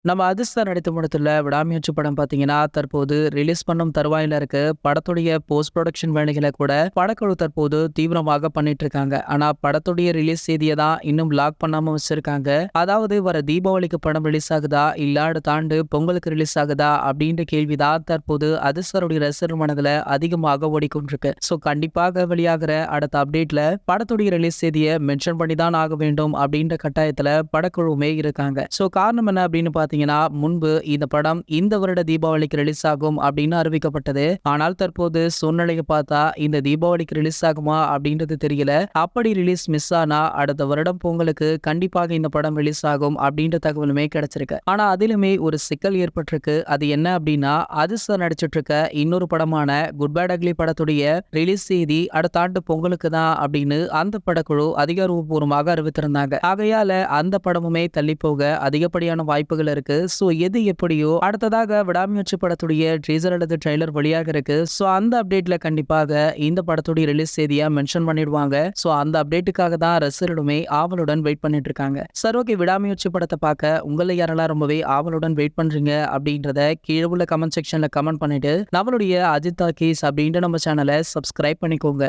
நம்ம அதிர்ஷ்டம் நடித்த படத்துல விடாமுயற்சி படம் பாத்தீங்கன்னா தற்போது ரிலீஸ் பண்ணும் தருவாயில இருக்கு. படத்துடைய போஸ்ட் ப்ரொடக்ஷன் வேலைகளை கூட படக்குழு தற்போது தீவிரமாக பண்ணிட்டு இருக்காங்க. ஆனா படத்துடைய ரிலீஸ் தேதியை தான் இன்னும் லாக் பண்ணாம வச்சிருக்காங்க. அதாவது வர தீபாவளிக்கு படம் ரிலீஸ் ஆகுதா இல்ல அடுத்த ஆண்டு பொங்கலுக்கு ரிலீஸ் ஆகுதா அப்படின்ற கேள்விதான் தற்போது அதிர்ஷ்டருடைய ரசிகர் மனதுல அதிகமாக ஓடிக்கொண்டிருக்கு. சோ கண்டிப்பாக வெளியாகிற அடுத்த அப்டேட்ல படத்துடைய ரிலீஸ் தேதியை மென்ஷன் பண்ணி தான் ஆக வேண்டும் அப்படின்ற கட்டாயத்துல படக்குழுவுமே இருக்காங்க. சோ காரணம் என்ன அப்படின்னு பாத்தீங்கன்னா முன்பு இந்த படம் இந்த வருட தீபாவளிக்கு ரிலீஸ் ஆகும் அப்படின்னு அறிவிக்கப்பட்டது. ஆனால் தற்போது சூழ்நிலையை பார்த்தா இந்த தீபாவளிக்கு ரிலீஸ் ஆகுமா அப்படின்றது தெரியல. அப்படி ரிலீஸ் மிஸ் ஆனா அடுத்த வருடம் பொங்கலுக்கு கண்டிப்பாக இந்த படம் ரிலீஸ் ஆகும் அப்படின்ற தகவலுமே கிடைச்சிருக்கு. ஆனா அதிலுமே ஒரு சிக்கல் ஏற்பட்டிருக்கு. அது என்ன அப்படின்னா அதிர்ஷ்டம் நடிச்சிட்டு இருக்க இன்னொரு படமான குட் பேட் அக்லி படத்துடைய ரிலீஸ் செய்தி அடுத்த ஆண்டு பொங்கலுக்கு தான் அப்படின்னு அந்த படக்குழு அதிகாரப்பூர்வமாக அறிவித்திருந்தாங்க. ஆகையால அந்த படமுமே தள்ளி போக அதிகப்படியான வாய்ப்புகள் இருக்கு. சோ எது எப்படியோ அடுத்ததாக விடாமுயற்சி படத்துடைய டீசர் அல்லது ட்ரெய்லர் வெளியாக இருக்கு. சோ அந்த அப்டேட்ல கண்டிப்பாக இந்த படத்துடைய ரிலீஸ் தேதியா மென்ஷன் பண்ணிடுவாங்க. சோ அந்த அப்டேட்டுக்காக தான் ரசிகர்களுமே ஆவலுடன் வெயிட் பண்ணிட்டு இருக்காங்க. சரி, ஓகே, விடாமுயற்சி படத்தை பார்க்க உங்களை யாரெல்லாம் ரொம்பவே ஆவலுடன் வெயிட் பண்றீங்க அப்படின்றத கீழே உள்ள கமெண்ட் செக்ஷன்ல கமெண்ட் பண்ணிட்டு நம்மளுடைய அஜித் டாக்கீஸ் அப்படின்ற நம்ம சேனலை சப்ஸ்கிரைப் பண்ணிக்கோங்க.